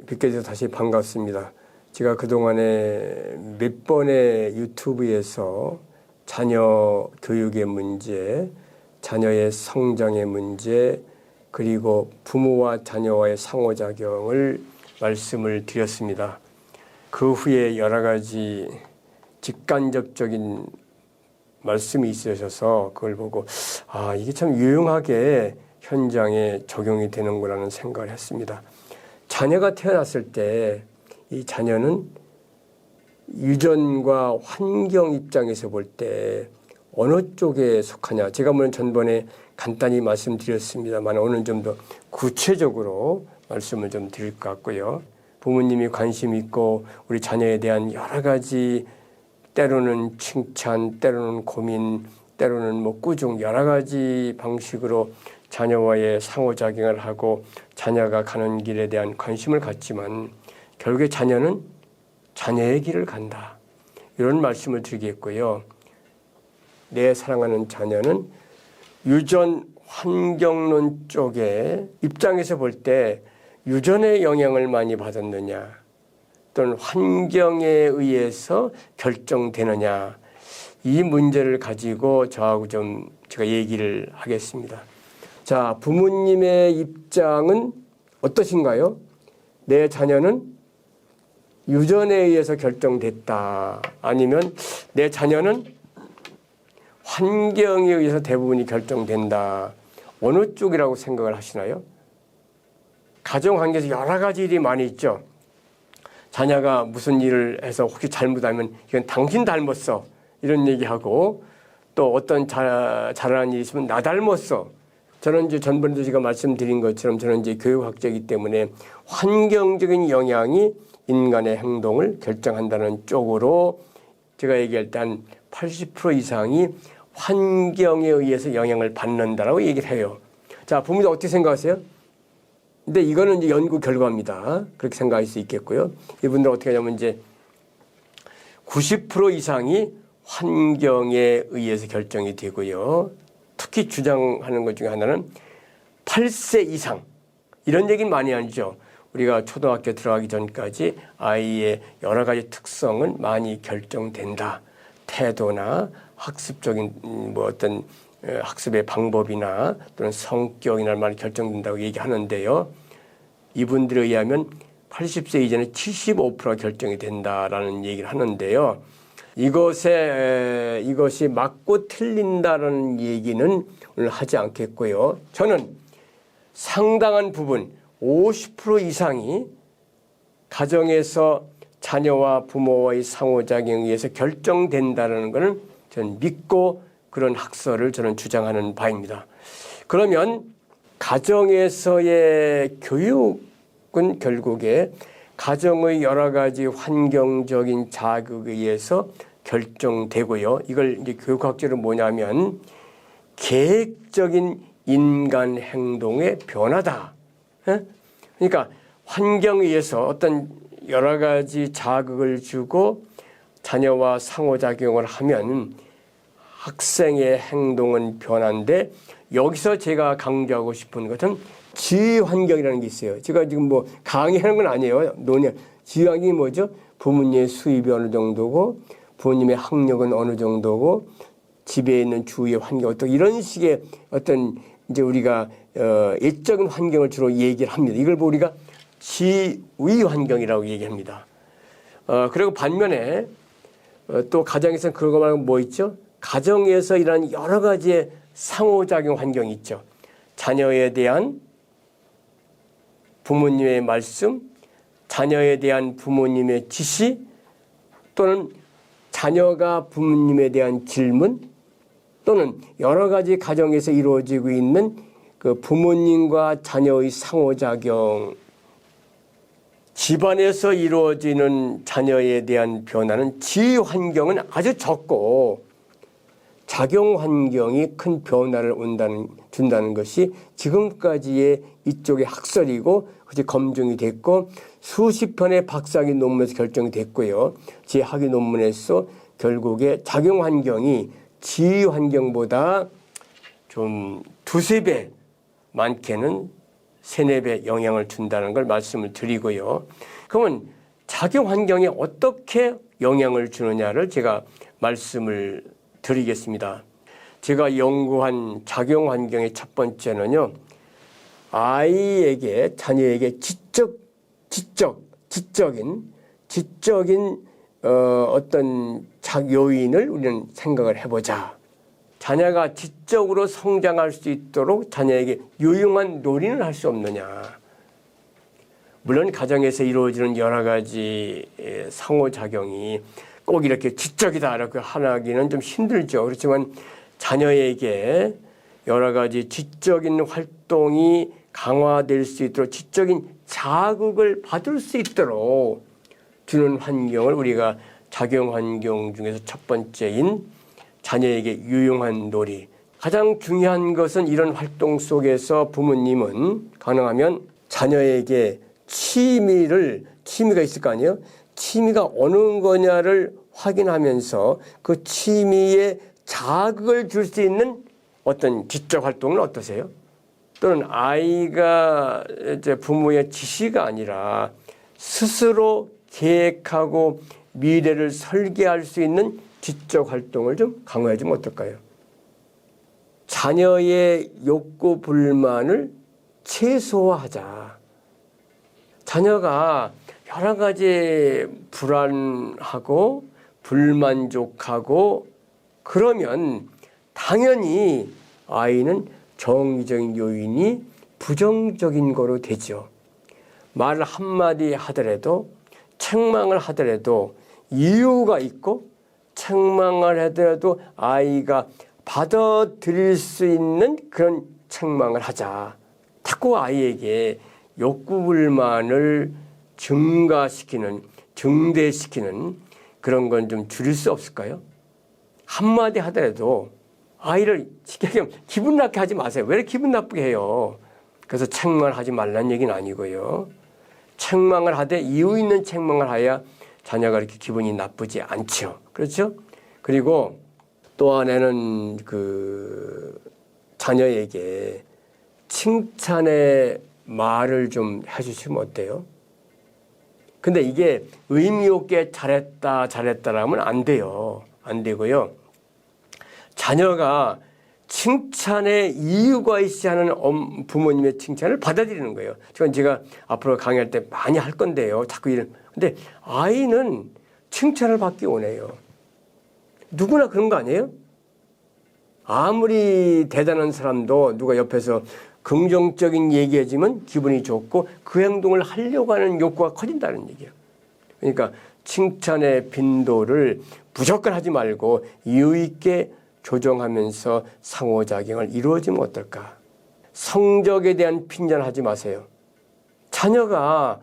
뵙게 돼서 다시 반갑습니다. 제가 그동안에 몇 번의 유튜브에서 자녀 교육의 문제, 자녀의 성장의 문제, 그리고 부모와 자녀와의 상호작용을 말씀을 드렸습니다. 그 후에 여러 가지 직간접적인 말씀이 있으셔서 그걸 보고 이게 참 유용하게 현장에 적용이 되는구나라는 생각을 했습니다. 자녀가 태어났을 때 이 자녀는 유전과 환경 입장에서 볼 때 어느 쪽에 속하냐. 제가 물론 전번에 간단히 말씀드렸습니다만 오늘 좀 더 구체적으로 말씀을 좀 드릴 것 같고요. 부모님이 관심 있고 우리 자녀에 대한 여러 가지 때로는 칭찬, 때로는 고민, 때로는 뭐 꾸중 여러 가지 방식으로 자녀와의 상호작용을 하고 자녀가 가는 길에 대한 관심을 갖지만 결국에 자녀는 자녀의 길을 간다. 이런 말씀을 드리겠고요. 내 사랑하는 자녀는 유전 환경론 쪽에 입장에서 볼 때 유전의 영향을 많이 받았느냐 또는 환경에 의해서 결정되느냐 이 문제를 가지고 저하고 좀 제가 얘기를 하겠습니다. 자, 부모님의 입장은 어떠신가요? 내 자녀는 유전에 의해서 결정됐다. 아니면 내 자녀는 환경에 의해서 대부분이 결정된다. 어느 쪽이라고 생각을 하시나요? 가정 환경에서 여러 가지 일이 많이 있죠. 자녀가 무슨 일을 해서 혹시 잘못하면 이건 당신 닮았어. 이런 얘기하고 또 어떤 잘하는 일이 있으면 나 닮았어. 저는 이제 전번에도 제가 말씀드린 것처럼 저는 이제 교육학자이기 때문에 환경적인 영향이 인간의 행동을 결정한다는 쪽으로 제가 얘기할 때 한 80% 이상이 환경에 의해서 영향을 받는다라고 얘기를 해요. 자, 부모님 어떻게 생각하세요? 근데 이거는 이제 연구 결과입니다. 그렇게 생각할 수 있겠고요. 이분들 어떻게 하냐면 이제 90% 이상이 환경에 의해서 결정이 되고요. 특히 주장하는 것 중에 하나는 8세 이상 이런 얘기는 많이 하죠. 우리가 초등학교 들어가기 전까지 아이의 여러 가지 특성은 많이 결정된다. 태도나 학습적인 뭐 어떤 학습의 방법이나 또는 성격이나 많이 결정된다고 얘기하는데요. 이분들에 의하면 80세 이전에 75%가 결정이 된다라는 얘기를 하는데요. 이것이 맞고 틀린다라는 얘기는 오늘 하지 않겠고요. 저는 상당한 부분 50% 이상이 가정에서 자녀와 부모와의 상호작용에 의해서 결정된다는 것은 저는 믿고 그런 학설을 저는 주장하는 바입니다. 그러면 가정에서의 교육은 결국에 가정의 여러 가지 환경적인 자극에 의해서 결정되고요. 이걸 이제 교육학적으로 뭐냐면 계획적인 인간 행동의 변화다. 그러니까 환경에 의해서 어떤 여러 가지 자극을 주고 자녀와 상호작용을 하면 학생의 행동은 변화인데 여기서 제가 강조하고 싶은 것은 지위 환경이라는 게 있어요. 제가 지금 뭐 강의하는 건 아니에요. 지위 환경이 뭐죠? 부모님의 수입이 어느 정도고 부모님의 학력은 어느 정도고 집에 있는 주위의 환경 어떤 이런 식의 어떤 이제 우리가 일적인 환경을 주로 얘기를 합니다. 이걸 우리가 지위 환경이라고 얘기합니다. 그리고 반면에 또 가정에서는 그거 말고 뭐 있죠? 가정에서 일어나는 여러 가지의 상호작용 환경이 있죠. 자녀에 대한 부모님의 말씀, 자녀에 대한 부모님의 지시, 또는 자녀가 부모님에 대한 질문, 또는 여러 가지 가정에서 이루어지고 있는 그 부모님과 자녀의 상호작용, 집안에서 이루어지는 자녀에 대한 변화는 지위 환경은 아주 적고 작용 환경이 큰 변화를 준다는 것이 지금까지의 이쪽의 학설이고 그것이 검증이 됐고 수십 편의 박사학위 논문에서 결정이 됐고요. 제 학위 논문에서 결국에 작용 환경이 지위 환경보다 좀 두세 배, 많게는 세네 배 영향을 준다는 걸 말씀을 드리고요. 그러면 작용 환경에 어떻게 영향을 주느냐를 제가 말씀을 드리겠습니다. 제가 연구한 작용 환경의 첫 번째는요, 아이에게, 자녀에게 지적인 어떤 요인을 우리는 생각을 해보자. 자녀가 지적으로 성장할 수 있도록 자녀에게 유용한 놀이는 할 수 없느냐. 물론 가정에서 이루어지는 여러 가지 상호작용이 꼭 이렇게 지적이다 이렇게 하기는 좀 힘들죠. 그렇지만 자녀에게 여러 가지 지적인 활동이 강화될 수 있도록 지적인 자극을 받을 수 있도록 주는 환경을 우리가 작용 환경 중에서 첫 번째인 자녀에게 유용한 놀이. 가장 중요한 것은 이런 활동 속에서 부모님은 가능하면 자녀에게 취미가 있을 거 아니에요? 취미가 어느 거냐를 확인하면서 그 취미에 자극을 줄 수 있는 어떤 지적 활동은 어떠세요? 또는 아이가 이제 부모의 지시가 아니라 스스로 계획하고 미래를 설계할 수 있는 지적 활동을 좀 강화해 주면 어떨까요? 자녀의 욕구 불만을 최소화하자. 자녀가 여러 가지 불안하고 불만족하고 그러면 당연히 아이는 정의적인 요인이 부정적인 거로 되죠. 말 한마디 하더라도 책망을 하더라도 이유가 있고 책망을 하더라도 아이가 받아들일 수 있는 그런 책망을 하자. 자꾸 아이에게 욕구 불만을 증대시키는 그런 건 좀 줄일 수 없을까요? 한마디 하더라도 아이를 기분 나쁘게 하지 마세요. 왜 이렇게 기분 나쁘게 해요? 그래서 책망을 하지 말라는 얘기는 아니고요. 책망을 하되 이유 있는 책망을 해야 자녀가 이렇게 기분이 나쁘지 않죠. 그렇죠? 그리고 또 하나는 자녀에게 칭찬의 말을 좀 해주시면 어때요? 근데 이게 의미 없게 잘했다라면 안 돼요. 안 되고요. 자녀가 칭찬의 이유가 있어야 하는 부모님의 칭찬을 받아들이는 거예요. 지금 제가 앞으로 강의할 때 많이 할 건데요. 자꾸 근데 아이는 칭찬을 받기 원해요. 누구나 그런 거 아니에요? 아무리 대단한 사람도 누가 옆에서 긍정적인 얘기해주면 기분이 좋고 그 행동을 하려고 하는 욕구가 커진다는 얘기예요. 그러니까 칭찬의 빈도를 무조건 하지 말고 이유 있게 조정하면서 상호작용을 이루어지면 어떨까? 성적에 대한 핀잔하지 마세요. 자녀가